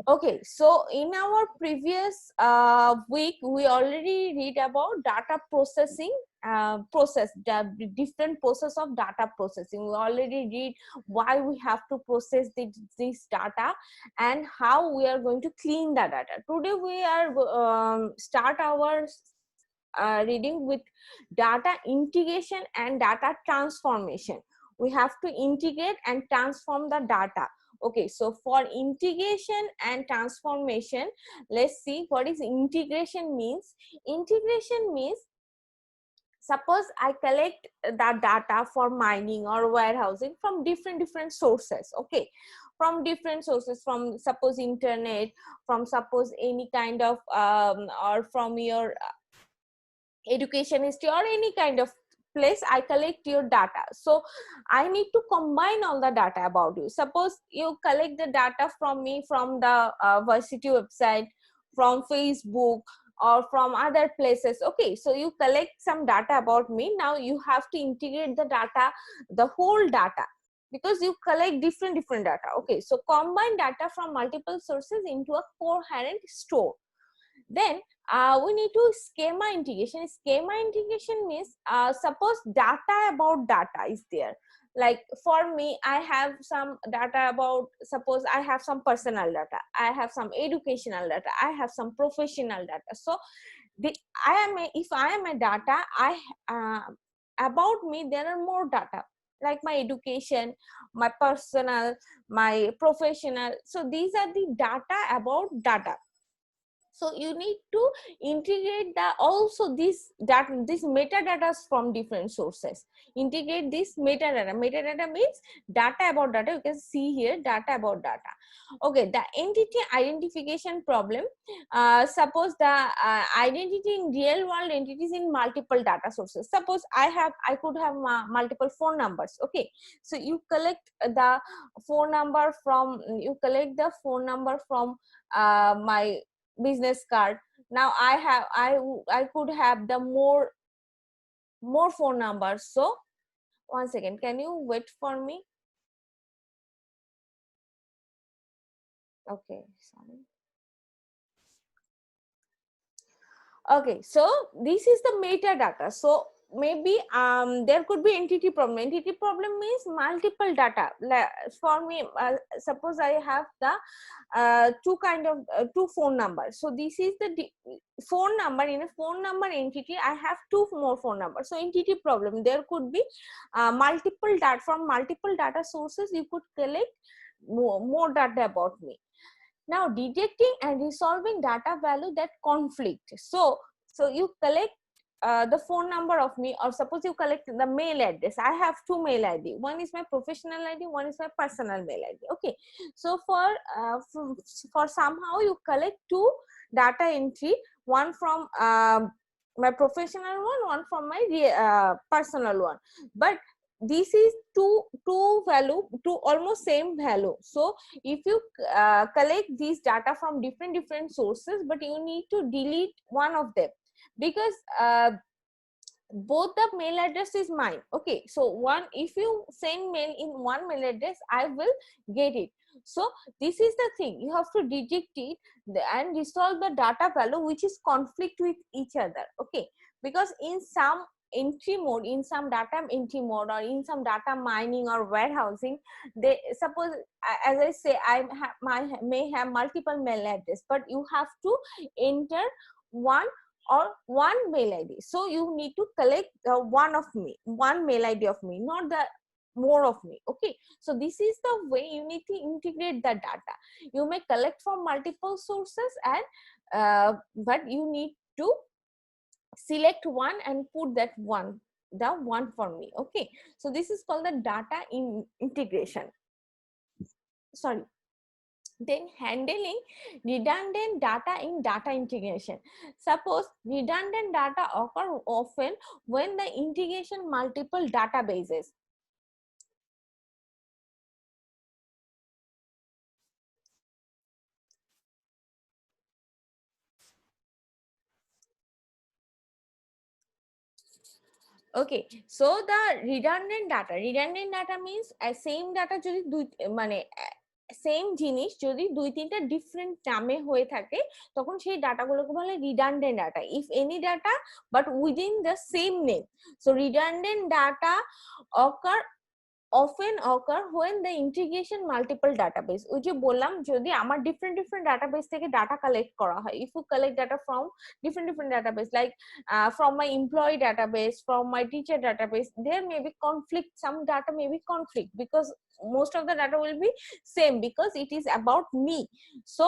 Okay, so in our previous week, we already read about data processing, the different process of data processing. We already read why we have to process this data and how we are going to clean the data. Today, we are start our reading with data integration and data transformation. We have to integrate and transform the data. Okay, so for integration and transformation, let's see what is integration means. Integration means, suppose I collect the data for mining or warehousing from different sources. Okay, from different sources, from suppose internet, from suppose any kind of or from your education history or any kind of place I collect your data. So I need to combine all the data about you. Suppose you collect the data from me from the varsity website, from Facebook, or from other places. Okay, so you collect some data about me. Now you have to integrate the data, the whole data, because you collect different data. Okay, so combine data from multiple sources into a coherent store. Then we need to schema integration. Schema integration means, suppose data about data is there. Like for me, I have some data about, suppose I have some personal data, I have some educational data, I have some professional data. So if I am a data, about me there are more data, like my education, my personal, my professional. So these are the data about data. So you need to integrate the also this metadata from different sources. Integrate this metadata means data about data. You can see here data about data. Okay, the entity identification problem. Suppose the identity in real world entities in multiple data sources. Suppose I could have multiple phone numbers. Okay, so you collect the phone number from, my business card. Now I could have the more phone numbers. So one second, can you wait for me? Okay, sorry. Okay, so this is the metadata. So maybe there could be entity problem. Entity problem means multiple data. For me, suppose I have the two phone numbers. So this is the phone number. In a phone number entity, I have two more phone numbers. So entity problem, there could be multiple data. From multiple data sources you could collect more data about me. Now detecting and resolving data value that conflict. So you collect the phone number of me, or suppose you collect the mail address. I have two mail ID. One is my professional ID, one is my personal mail ID. Okay, so for somehow you collect two data entry, one from my professional one from my personal one. But this is two almost same value. So if you collect these data from different sources, but you need to delete one of them, because both the mail address is mine. Okay, so if you send mail in one mail address, I will get it. So this is the thing, you have to detect it and resolve the data value which is conflict with each other. Okay, because in some entry mode, in some data entry mode, or in some data mining or warehousing, they suppose, as I say, may have multiple mail address, but you have to enter one or one mail ID. So you need to collect one mail ID of me, not the more of me. Okay, so this is the way you need to integrate the data. You may collect from multiple sources, and but you need to select one and put the one for me. Okay, so this is called the data integration. Sorry. Then handling redundant data in data integration. Suppose redundant data occur often when the integration multiple databases. Okay, so the redundant data means same data যদি দুই মানে same জিনিস যদি দুই তিনটা different নামে হয়ে থাকে তখন সেই ডাটাগুলোকে বলে redundant data. If any data but within the same name, so redundant data ochre often occur when the integration multiple database, ওই যে বললাম যদি আমার different different database থেকে data collect করা হয়, if you collect data from different different database like from my employee database, from my teacher database, there may be conflict, some data may be conflict because most of the data will be same because it is about me. So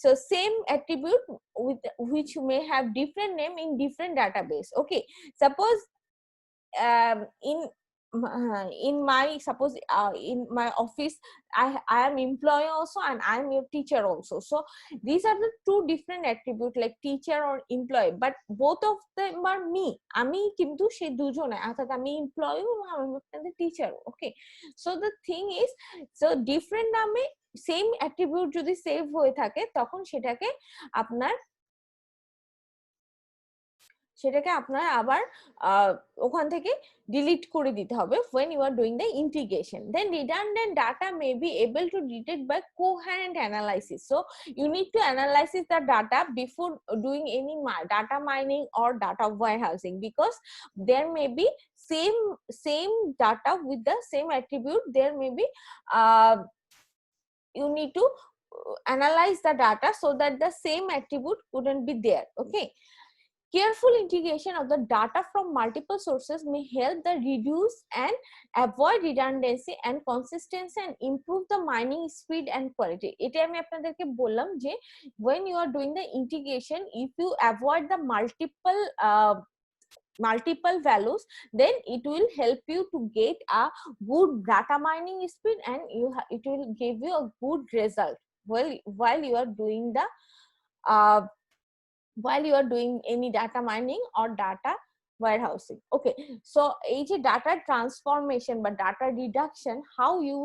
so same attribute with which may have different name in different database. Okay, suppose in in my suppose in my office I am employee also and I am your teacher also, so these are the two different attribute like teacher or employee, but both of them are me, আমি কিন্তু সেই দুজনে অর্থাৎ আমি employee এবং আমি আপনাদের teacher. Okay, so the thing is, so different নামে সেম অ্যাট্রিবিউট যদি সেভ হয়ে থাকে তখন সেটাকে আপনার আবার ওখান থেকে ডিলিট করে দিতে হবে when you are doing the integration. Then redundant data may be able to detect by coherent analysis, so you need to analyze the data before doing any data mining or data warehousing because there may be same data with the same attribute, there may be you need to analyze the data so that the same attribute couldn't be there. Okay, careful integration of the data from multiple sources may help the reduce and avoid redundancy and consistency and improve the mining speed and quality. এটা আমি আপনাদেরকে বললাম যে when you are doing the integration, if you avoid the multiple values, then it will help you to get a good data mining speed and it will give you a good result while you are doing the while you are doing any data mining or data warehousing. Okay, so এই যে data transformation বা data reduction, how you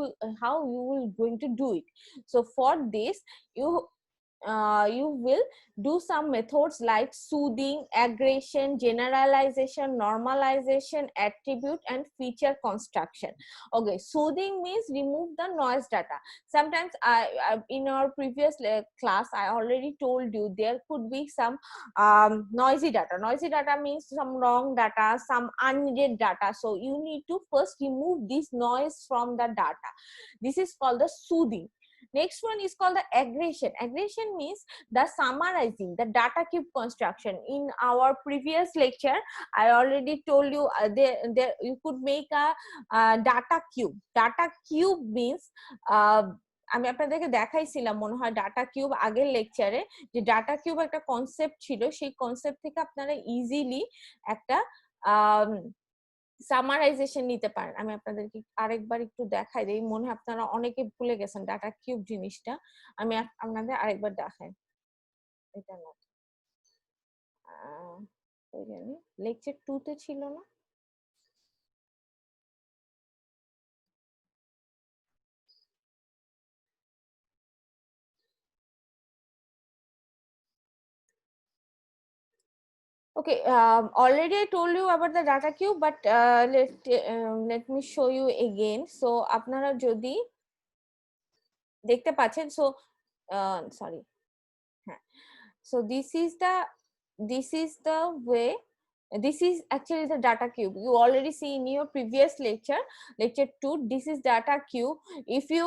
will going to do it? So for this you will do some methods like soothing, aggregation, generalization, normalization, attribute and feature construction. Okay, soothing means remove the noise data. Sometimes I in our previous class I already told you there could be some noisy data. Noisy data means some wrong data, some unneeded data, so you need to first remove this noise from the data. This is called the soothing. Next one is called the aggregation. Aggregation means the summarizing, the data cube construction. In our previous lecture I already told you there you could make a data cube. Data cube means আমি আপনাদেরকে দেখাইছিলাম মনে হয় data cube আগের লেকচারে, যে data cube একটা concept ছিল, সেই কনসেপ্ট থেকে আপনারা ইজিলি একটা সামারাইজেশন নিতে পারেন। আমি আপনাদেরকে আরেকবার একটু দেখাই দেই, মনে হয় আপনারা অনেকে ভুলে গেছেন ডাটা কিউব জিনিসটা, আমি আপনাদের আরেকবার দেখাই। এটা না, ওই জানি লেকচার 2 তে ছিল না? Okay, already I told you about the data cube, but let me show you again. So আপনারা যদি দেখতে পাচ্ছেন, so sorry, হ্যাঁ, so this is the way, this is actually the data cube. You already see in your previous lecture 2, this is data cube. If you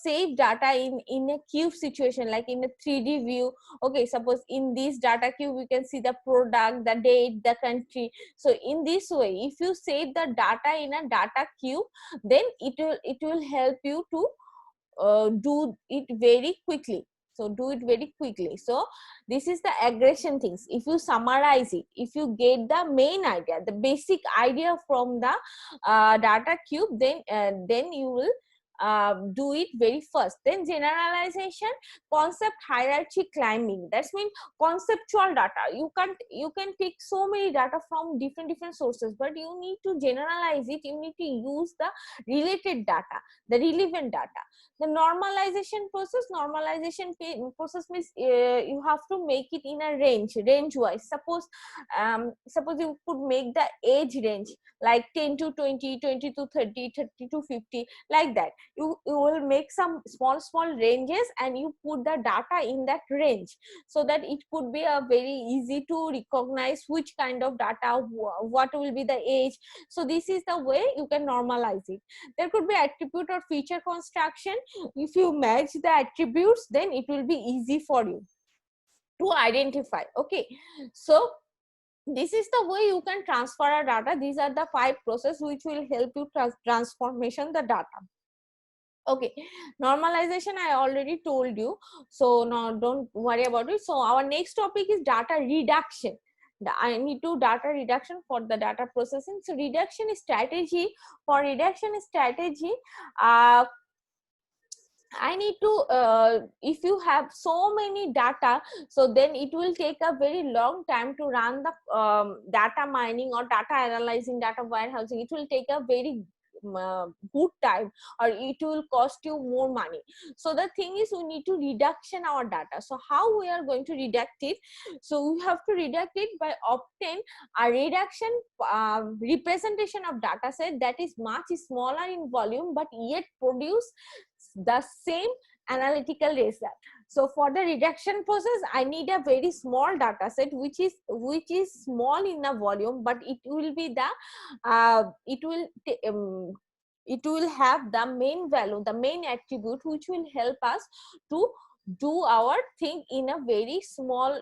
save data in a cube situation like in a 3D view, okay, suppose in this data cube you can see the product, the date, the country. So in this way if you save the data in a data cube, then it will help you to do it very quickly. So do it very quickly. So this is the aggregation things. If you summarize it, if you get the main idea, the basic idea from the data cube, then you will do it very first. Then generalization, concept hierarchy climbing, that's mean conceptual data. You can take so many data from different sources, but you need to generalize it, you need to use the related data, the relevant data. The normalization process means you have to make it in a range wise. Suppose you could make the age range like 10 to 20, 20 to 30, 30 to 50, like that. you will make some small ranges and you put the data in that range, so that it could be a very easy to recognize which kind of data, what will be the age. So this is the way you can normalize it. There could be attribute or feature construction. If you match the attributes, then it will be easy for you to identify. Okay, so this is the way you can transfer a data. These are the 5 processes which will help you transformation the data. Okay, normalization I already told you, so now don't worry about it. So our next topic is data reduction. I need to data reduction for the data processing. So reduction strategy, for reduction strategy, I need to, if you have so many data, so then it will take a very long time to run the data mining or data analyzing, data warehousing. It will take a very good time, or it will cost you more money. So the thing is, we need to reduction our data. So how we are going to reduct it? So we have to reduct it by obtain a reduction representation of data set that is much smaller in volume but yet produce the same analytical result. So for the reduction process, I need a very small data set which is small in the volume, but it will be the it will have the main value, the main attribute which will help us to do our thing in a very small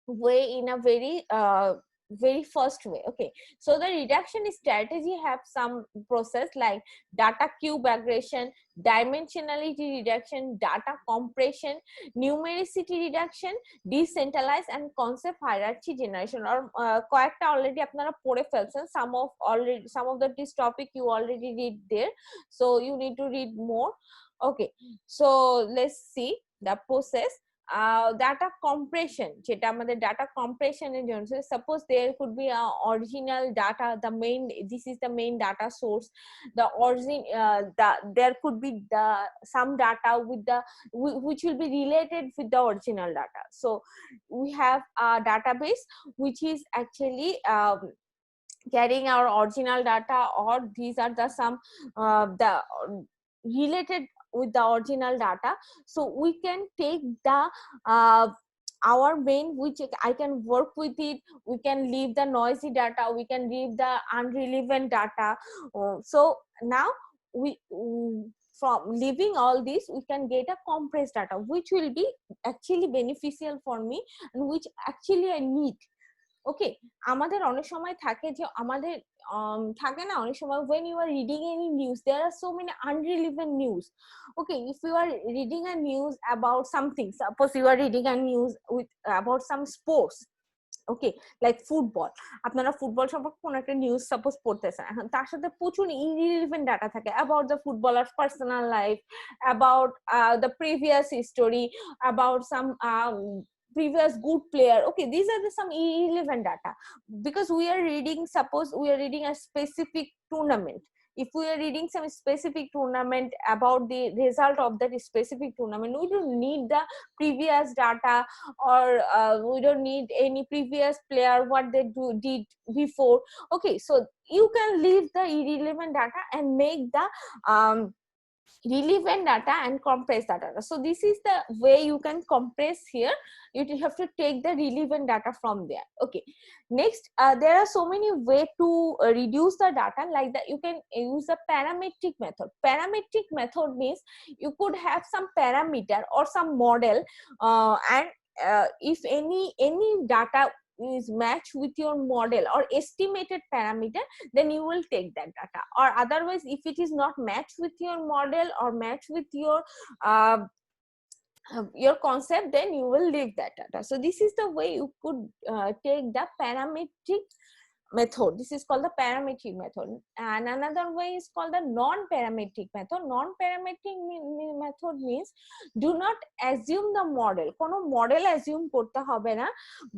way, in a very first way. Okay, so the reduction strategy have some process like data cube aggregation, dimensionality reduction, data compression, numericity reduction, decentralized, and concept hierarchy generation. Or কয়েকটা already আপনারা পড়ে ফেলছেন, some of this topic you already read there, so you need to read more. Okay, so let's see the process. Data compression, যেটা আমাদের data compression এর জন্য, suppose there could be a original data, the main, this is the main data source, the origin, there could be some data with the which will be related with the original data. So we have a database which is actually carrying our original data, or these are the some the related with the original data. So we can take the our main, which I can work with it, we can leave the noisy data, we can leave the unrelevant data. So now we from leaving all this, we can get a compressed data which will be actually beneficial for me and which actually I need. ওকে, আমাদের অনেক সময় থাকে যে আমাদের থাকে না অনেক সময় when you are reading any news, there are so many unrelevant news. Okay, if you are reading a news about something, suppose you are reading a news with about some sports, okay, like football, আপনারা football সম্পর্কে কোন একটা news suppose পড়তেছেন, এখন তার সাথে প্রচুর irrelevant data থাকে about the footballer personal life, about the previous history, about some previous good player. Okay, these are some irrelevant data, because we are reading, suppose we are reading a specific tournament. If we are reading some specific tournament about the result of that specific tournament, we don't need the previous data, or we don't need any previous player what they did before. Okay, so you can leave the irrelevant data and make the relevant data and compress the data. So this is the way you can compress here. You have to take the relevant data from there. Okay, next, there are so many ways to reduce the data, like that you can use the parametric method. Parametric method means you could have some parameter or some model, and if any data is matched with your model or estimated parameter, then you will take that data. Or otherwise, if it is not matched with your model or matched with your concept, then you will leave that data. So this is the way you could take the parametric method. This is called the parametric method. And another way is called the non-parametric method. Non-parametric method means do not assume the model. কোনো model assume করতে হবে না,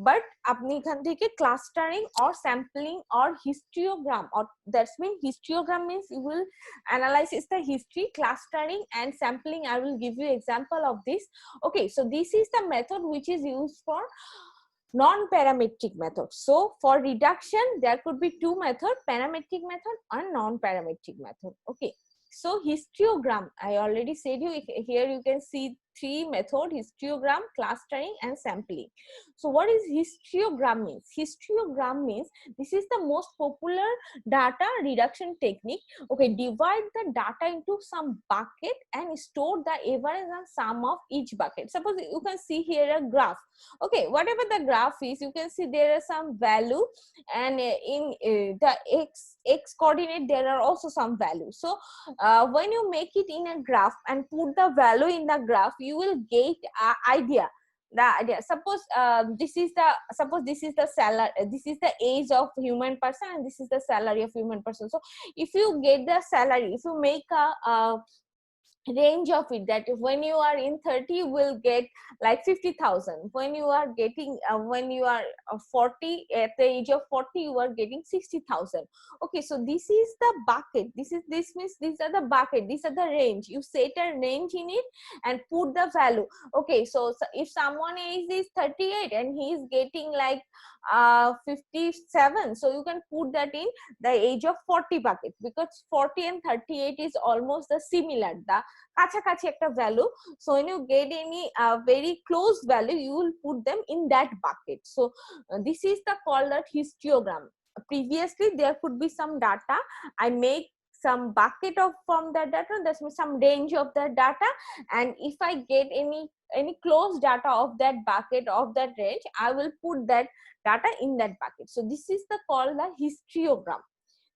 but আপনি এখান থেকে clustering or sampling or histogram, or that's mean histogram means you will analyze the history, clustering and sampling. I will give you example of this. Okay, so this is the method which is used for non-parametric method. So for reduction, there could be two methods, parametric method and non-parametric method. Okay, So histogram, I already said you here you can see three method: histogram, clustering, and sampling. So what is histogram means? Histogram means this is the most popular data reduction technique. Okay, divide the data into some bucket and store the average and sum of each bucket. Suppose you can see here a graph. Okay, whatever the graph is, you can see there are some value, and in the x coordinate there are also some values. So when you make it in a graph and put the value in the graph, you will get idea. The idea, suppose this is the salary, this is the age of human person, and this is the salary of human person. So if you get the salary, if you make a range of it, that when you are in 30 you will get like 50,000, when you are getting when you are 40, at the age of 40 you are getting 60,000. Okay, so this is the bucket, this means these are the bucket, these are the range. You set a range in it and put the value. Okay, so if someone age is 38 and he is getting like 57, so you can put that in the age of 40 bucket, because 40 and 38 is almost the similar, the কাছাকাছি একটা value. So when you get any very close value, you will put them in that bucket. So this is the called that histogram. Previously there could be some data, I make some bucket of from that data, that's some range of that data, and if I get any close data of that bucket of that range, I will put that data in that bucket. So this is the called the histogram.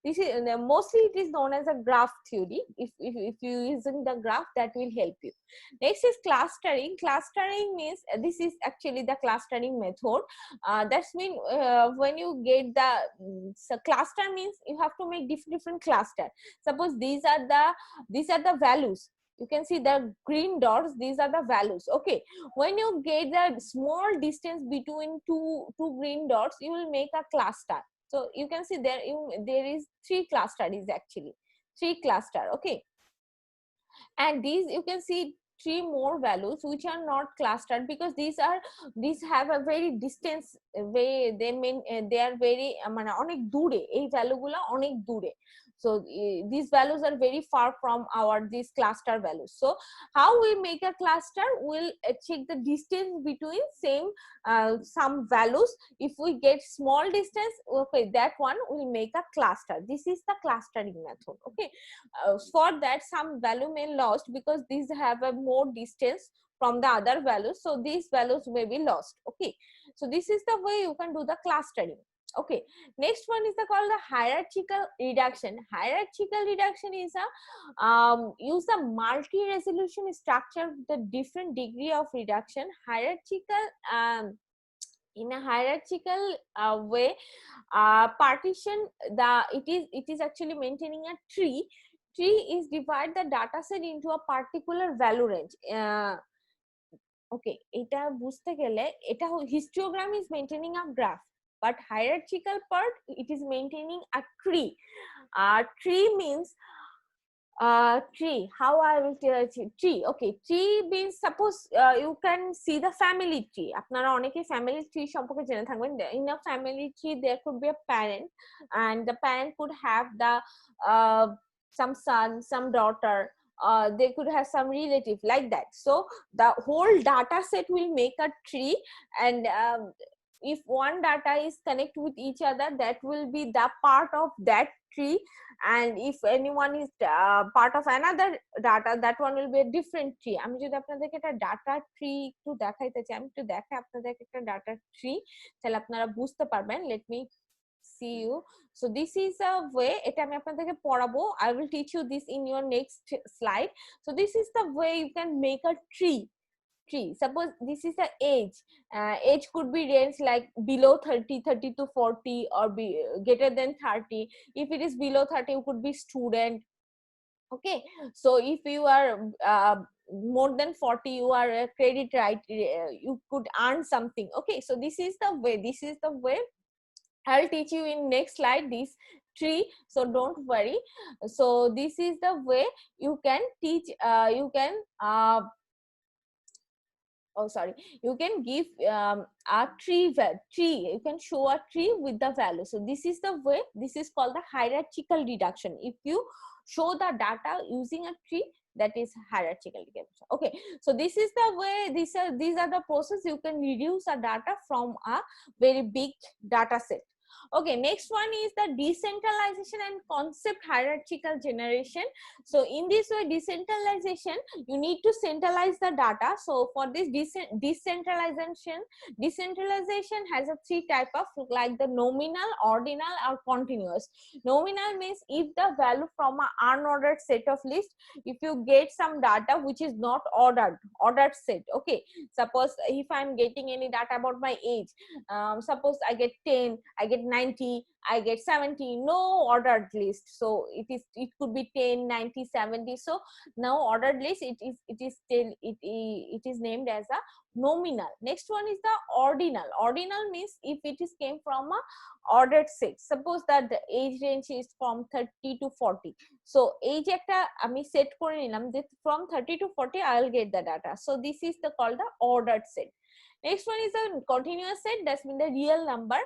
This is mostly it is known as a graph theory. If you using the graph, that will help you. Next is clustering. Clustering means this is actually the clustering method. That's mean when you get the so cluster means you have to make different cluster. Suppose these are the values. You can see the green dots, these are the values. Okay, when you get the small distance between two green dots, you will make a cluster. So you can see there is three clusters actually, three cluster. Okay, and these you can see three more values which are not clustered, because these have a very distance way, they mean they are very মানে অনেক দূরে, এই value গুলো অনেক দূরে. So these values are very far from these cluster values. So how we make a cluster, we'll check the distance between some values. If we get small distance, okay, that one will make a cluster. This is the clustering method. Okay, for that some value may lost because these have a more distance from the other values, so these values may be lost. Okay, so this is the way you can do the clustering. Okay, next one is called the hierarchical reduction. Hierarchical reduction is a use a multi-resolution structure with a different degree of reduction. Hierarchical in a hierarchical way, partition it is actually maintaining a tree. Tree is divide the data set into a particular value range. Okay, এটা বুঝতে গেলে এটা histogram is maintaining a graph, but hierarchical part it is maintaining a tree. Tree means tree, how I will tell you tree. Okay, tree means suppose you can see the family tree. আপনারা অনেকে family tree সম্পর্কে জেনে থাকবেন. In a family tree there could be a parent, and the parent could have the some son, some daughter, they could have some relative like that. So the whole data set will make a tree, and if one data is connect with each other, that will be the part of that tree, and if anyone is part of another data, that one will be a different tree. আমি যদি আপনাদেরকে একটা data tree একটু দেখাইতে চাই, আমি একটু দেখাই আপনাদেরকে একটা ডাটা ট্রি, তাহলে আপনারা বুঝতে পারবেন. Let me see you. So this is a way, এটা আমি আপনাদেরকে পড়াবো. I will teach you this in your next slide. So this is the way you can make a tree. Suppose this is the age. Age could be range like below 30 to 40, or be greater than 30. If it is below 30, you could be student. Okay, so if you are more than 40, you are a credit right, you could earn something. Okay, so this is the way. I'll teach you in next slide this tree, so don't worry. So this is the way you can teach, you can you can give a tree, you can show a tree with the value. So this is the way, this is called the hierarchical reduction. If you show the data using a tree, that is hierarchical decomposition. Okay, so this is the way, these are the process you can reduce a data from a very big data set. Okay, next one is the decentralization and concept hierarchical generation. So in this way, decentralization, you need to centralize the data. So for this decentralization has a three type of, like the nominal, ordinal or continuous. Nominal means if the value from an unordered set of list, if you get some data which is not ordered set. Okay, suppose if I'm getting any data about my age, suppose I get 10, I get 90, I get 70, no ordered list. So it could be 10, 90, 70. So now ordered list, it is named as a nominal. Next one is the ordinal. Ordinal means if it is came from a ordered set. Suppose that the age range is from 30 to 40. So age ekta ami set kore nilam that from 30 to 40 I will get the data. So this is the called the ordered set. Next one is a continuous set, that's mean the real number.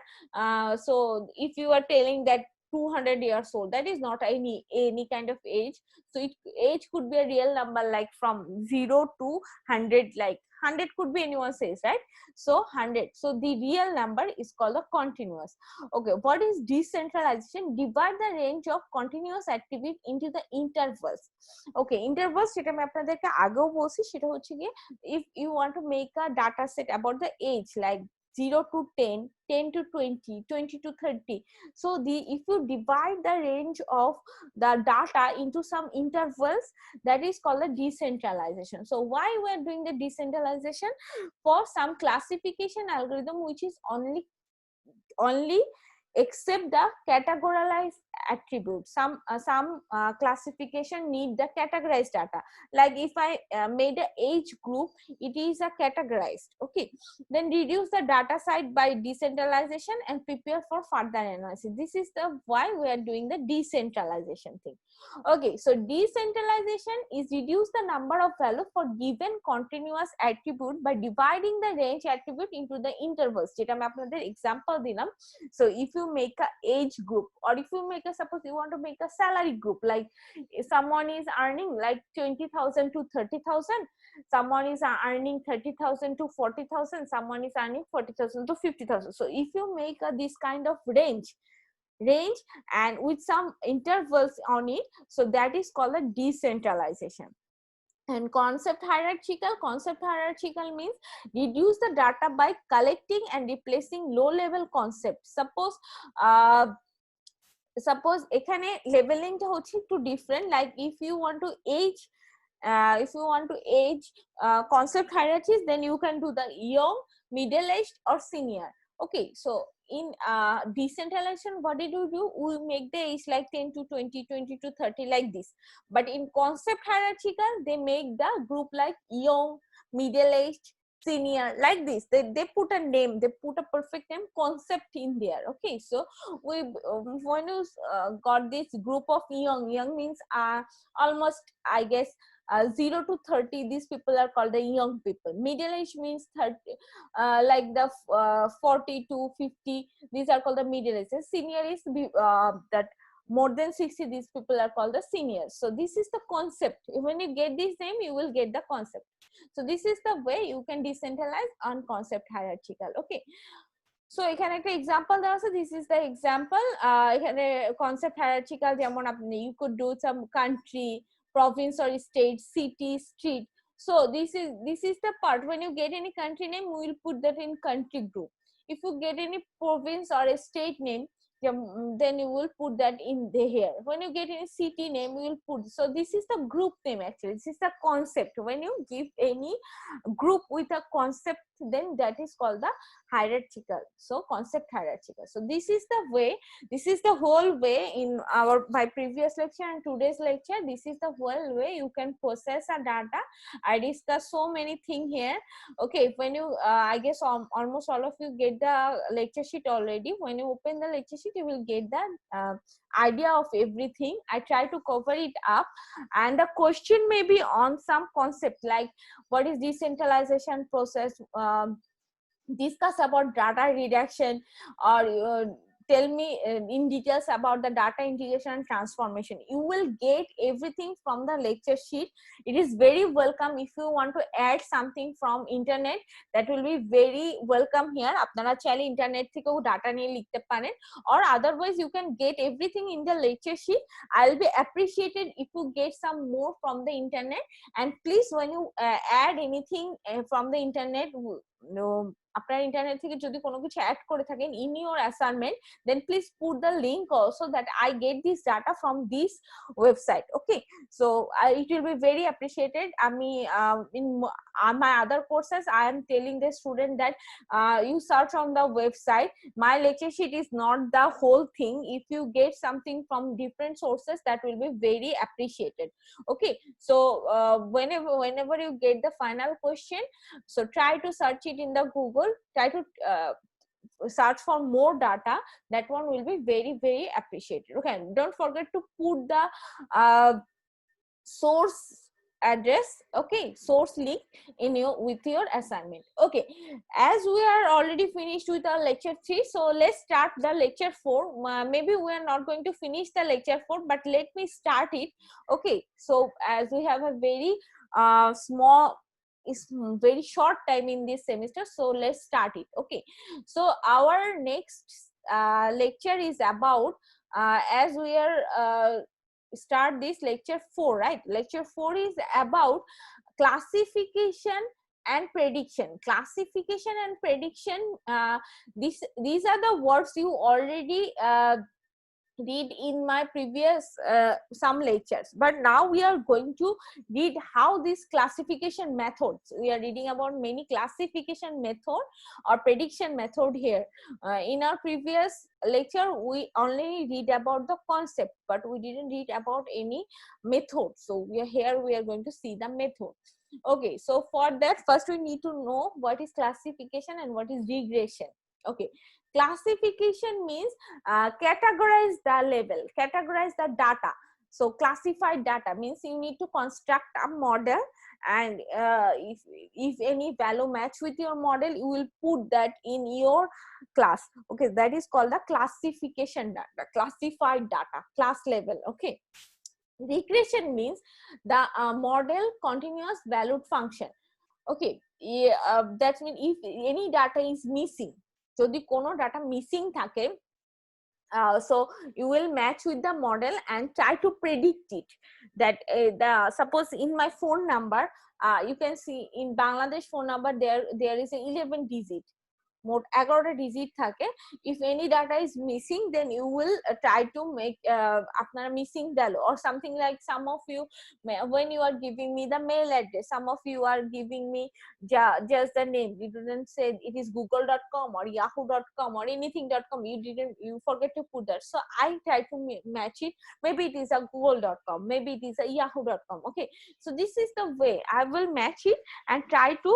So if you are telling that 200 years old, that is not any kind of age. So age could be a real number, like from 0 to 100, like 100 could be anyone's age, right? So 100. So the real number is called a continuous. Okay, what is decentralization? Divide the range of continuous attribute into the intervals. Okay, intervals সেটা আমি আপনাদেরকে আগেও বলছি, সেটা হচ্ছে গিয়ে if you want to make a data set about the age, like 0 to 10, 10 to 20, 20 to 30. So if you divide the range of the data into some intervals, that is called the decentralization. So why we are doing the decentralization? For some classification algorithm which is only except the categorized attributes. Some classification need the categorized data. Like if I made a age group, it is a categorized. Okay, then reduce the data side by decentralization and prepare for further analysis. This is the why we are doing the decentralization thing. Okay, so decentralization is reduce the number of value for given continuous attribute by dividing the range attribute into the intervals. যেটা আমি আপনাদের example দিলাম. So if you make a age group, or if you make a, suppose you want to make a salary group, like someone is earning like 20,000 to 30,000, someone is earning 30,000 to 40,000, someone is earning 40,000 to 50,000. So if you make this kind of range and with some intervals on it, so that is called a decentralization. And concept hierarchical means reduce the data by collecting and replacing low level concepts. Suppose এখানে leveling টা হচ্ছে একটু different, like if you want to age concept hierarchies, then you can do the young, middle aged or senior. Okay, so in decentralization, what did we do? We make the age like 10 to 20, 20 to 30, like this. But in concept hierarchical, they make the group like young, middle aged, senior, like this. They put a name, they put a perfect name, concept in there. Okay, so we when you got this group of young means almost, I guess, 0 to 30, these people are called the young people. Middle age means 30, like the 40 to 50, these are called the middle age. Senior is that more than 60, these people are called the seniors. So this is the concept. When you get this name, you will get the concept. So this is the way you can decentralize on concept hierarchical. Okay, so এখানে একটা example দেওয়া আছে, this is the example. এখানে concept hierarchical যেমন আপনি you could do some country, province or state, city, street. So this is the part. When you get any country name, we will put that in country group. If you get any province or a state name, then you will put that in here. When you get any city name, you will put. So this is the group name. Actually, this is the concept. When you give any group with a concept, then that is called the hierarchical. So concept hierarchical. So this is the way, this is the whole way in my previous lecture and today's lecture. This is the whole way you can process a data. I discussed so many things here. Okay, when you I guess almost all of you get the lecture sheet already. When you open the lecture sheet, you will get the idea of everything. I try to cover it up, and the question may be on some concept like what is decentralization process, discuss about data reduction, or tell me in details about the data integration and transformation. You will get everything from the lecture sheet. It is very welcome. If you want to add something from internet, that will be very welcome here. আপনারা চাইলে internet থেকেও data নিয়ে লিখতে পারেন, or otherwise you can get everything in the lecture sheet. I'll be appreciated if you get some more from the internet. And please, when you add anything from the internet, আপনার internet থেকে যদি কোনো কিছু add করে থাকেন in your assignment, then please put the link also that I get this data from this website. Okay, so it will be very appreciated. আমি in my other courses I am telling the student that you search on the website. My lecture sheet is not the whole thing. If you get something from different sources, that will be very appreciated. Okay, so whenever you get the final question, so try to search it in the Google, try to search for more data. That one will be very, very appreciated. Okay, don't forget to put the source address, okay, source link in with your assignment. Okay, as we are already finished with our lecture 3, so let's start the lecture 4. Maybe we are not going to finish the lecture 4, but let me start it. Okay, so as we have a very very short time in this semester, so let's start it. Okay, so our next lecture is about as we are start this lecture 4, right? Lecture 4 is about classification and prediction. Classification and prediction, these are the words you already read in my previous some lectures, but now we are going to read how these classification methods, we are reading about many classification method or prediction method here. In our previous lecture we only read about the concept, but we didn't read about any method. So we are going to see the method. Okay, so for that, first we need to know what is classification and what is regression. Okay, classification means categorize the label, categorize the data. So classified data means you need to construct a model, and if any value match with your model, you will put that in your class. Okay, that is called the classification data, classified data, class level. Okay, regression means the model continuous valued function. Okay, that means if any data is missing, যদি কোনো data missing থাকে, so you will match with the model and try to predict it. That suppose in my phone number, you can see in Bangladesh phone number there is a 11 digit, মোট 11টা digit থাকে. if any data is missing, then you will try to make আপনার missing value or something like some of you, when you are giving me the mail address, some of you are giving me just the name, you didn't say it is google.com or yahoo.com or anything.com, you forget to put that. So I try to match it, maybe it is a google.com, maybe it is a yahoo.com. Okay, so this is the way I will match it and try to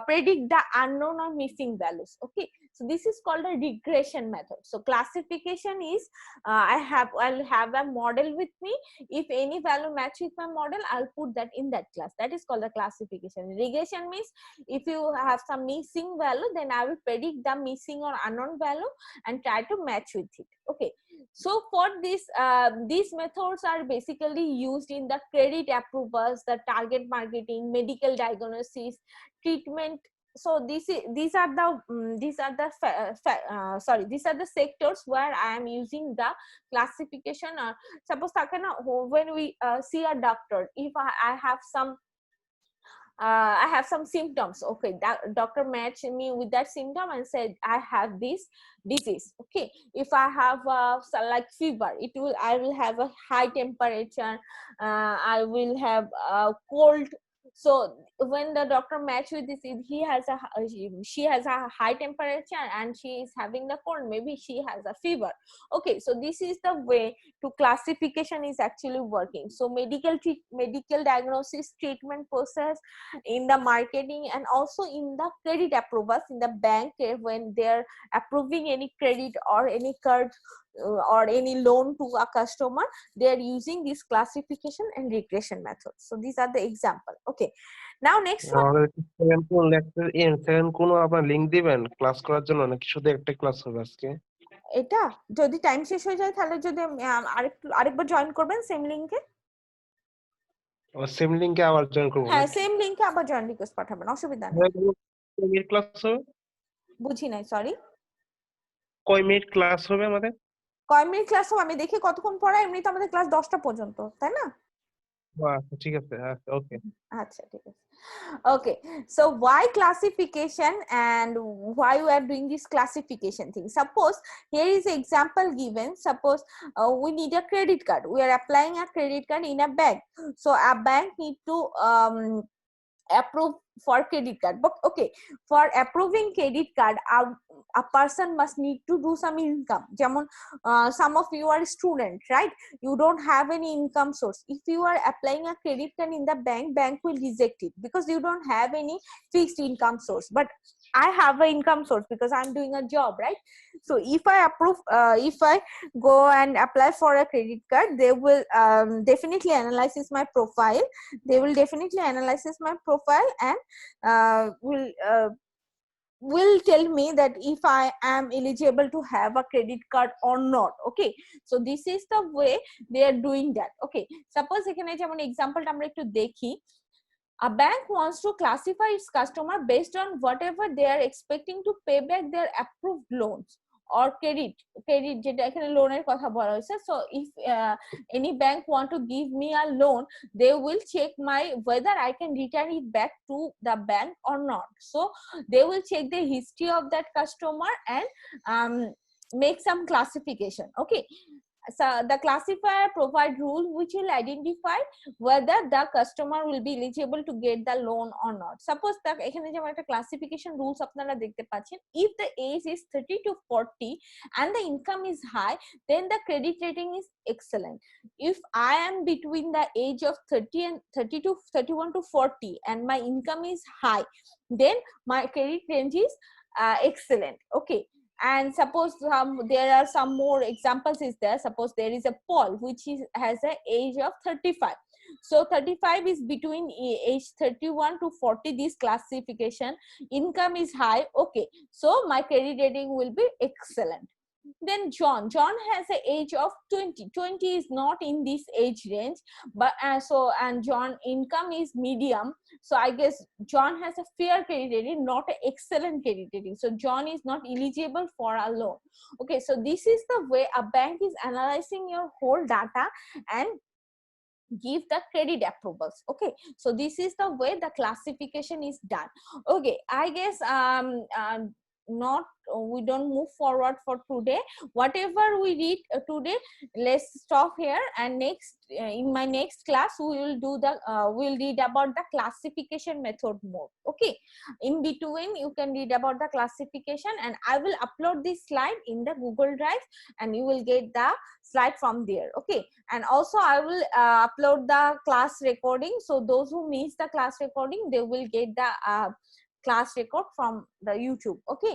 predict the unknown or missing values. Okay, so this is called a regression method. So classification is I'll have a model with me. If any value match with my model, I'll put that in that class. That is called the classification. Regression means if you have some missing value, then I will predict the missing or unknown value and try to match with it. Okay, so for this these methods are basically used in the credit approvals, the target marketing, medical diagnosis, treatment. So these are the sectors where I am using the classification. Suppose when we see a doctor, if I have some symptoms, okay, that doctor matched me with that symptom and said I have this disease. Okay, if I have like fever, I will have a high temperature, I will have a cold. So when the doctor match with this, she has a high temperature and she is having the cold, maybe she has a fever. Okay, so this is the way to classification is actually working. So medical diagnosis, treatment process, in the marketing, and also in the credit approvals in the bank, when they're approving any credit or any card or any loan to a customer, they are using this classification and regression methods. So these are the example. Okay, now next one. Second কোনো আপনার link দিবেন class করার জন্য, নাকি শুধু একটা class হবে আজকে? এটা যদি টাইম শেষ হয়ে যায় তাহলে যদি আরেকবার জয়েন করবেন সেম লিংকে। সেম লিংকে আবার জয়েন করব হ্যাঁ নাকি? সেম লিংকে আবার জয়েন রিকোয়েস্ট পাঠাবেন, অসুবিধা নেই। কয় মিনিট ক্লাস হবে? বুঝি নাই, সরি। কয় মিনিট ক্লাস হবে আমাদের? কয় মিনিট ক্লাস হবে আমি দেখি কতক্ষণ পড়ায়, এমনি তো আমাদের ক্লাস 10টা পর্যন্ত, তাই না? আচ্ছা ঠিক আছে, ওকে। আচ্ছা ঠিক আছে। Okay, so why classification and why we are doing this classification thing? Suppose here is an example given. Suppose we need a credit card, we are applying a credit card in a bank, so a bank need to approve for credit card. But okay, for approving credit card a person must need to do some income. যেমন some of you are student, right? You don't have any income source. If you are applying a credit card in the bank will reject it because you don't have any fixed income source. But I have an income source because I'm doing a job, right? So if I approve, if I go and apply for a credit card, they will definitely analyze my profile. They will definitely analyze my profile and will tell me that if I am eligible to have a credit card or not. Okay, so this is the way they are doing that. Okay, suppose এখানে যেমন এক্সাম্পলটা আমরা একটু দেখি, a bank wants to classify its customer based on whatever they are expecting to pay back their approved loans or credit যেটা এখানে লোনের কথা বলা হয়েছে. So if any bank want to give me a loan, they will check my whether I can return it back to the bank or not. So they will check the history of that customer and make some classification. Okay, so the classifier provide rule which will identify whether the customer will be eligible to get the loan or not. Suppose that এখানে যেমন একটা classification rules আপনারা দেখতে পাচ্ছেন, if the age is 30 to 40 and the income is high, then the credit rating is excellent. If I am between the age of 30 and 30 to 31 to 40 and my income is high, then my credit range is excellent. Okay, and suppose there are some more examples is there. Suppose there is a Paul which has an age of 35, so 35 is between age 31 to 40, this classification, income is high. Okay, so my credit rating will be excellent. Then John has an age of 20 is not in this age range, but and John income is medium, so I guess John has a fair credit rating, not an excellent credit rating, so John is not eligible for a loan. Okay, so this is the way a bank is analyzing your whole data and give the credit approvals. Okay, so this is the way the classification is done. Okay, I guess not we don't move forward for today. Whatever we read today, let's stop here, and next in my next class we will do the we'll read about the classification method more. Okay, in between you can read about the classification, and I will upload this slide in the Google Drive and you will get the slide from there. Okay, and also I will upload the class recording, so those who miss the class recording, they will get the class record from the YouTube. Okay,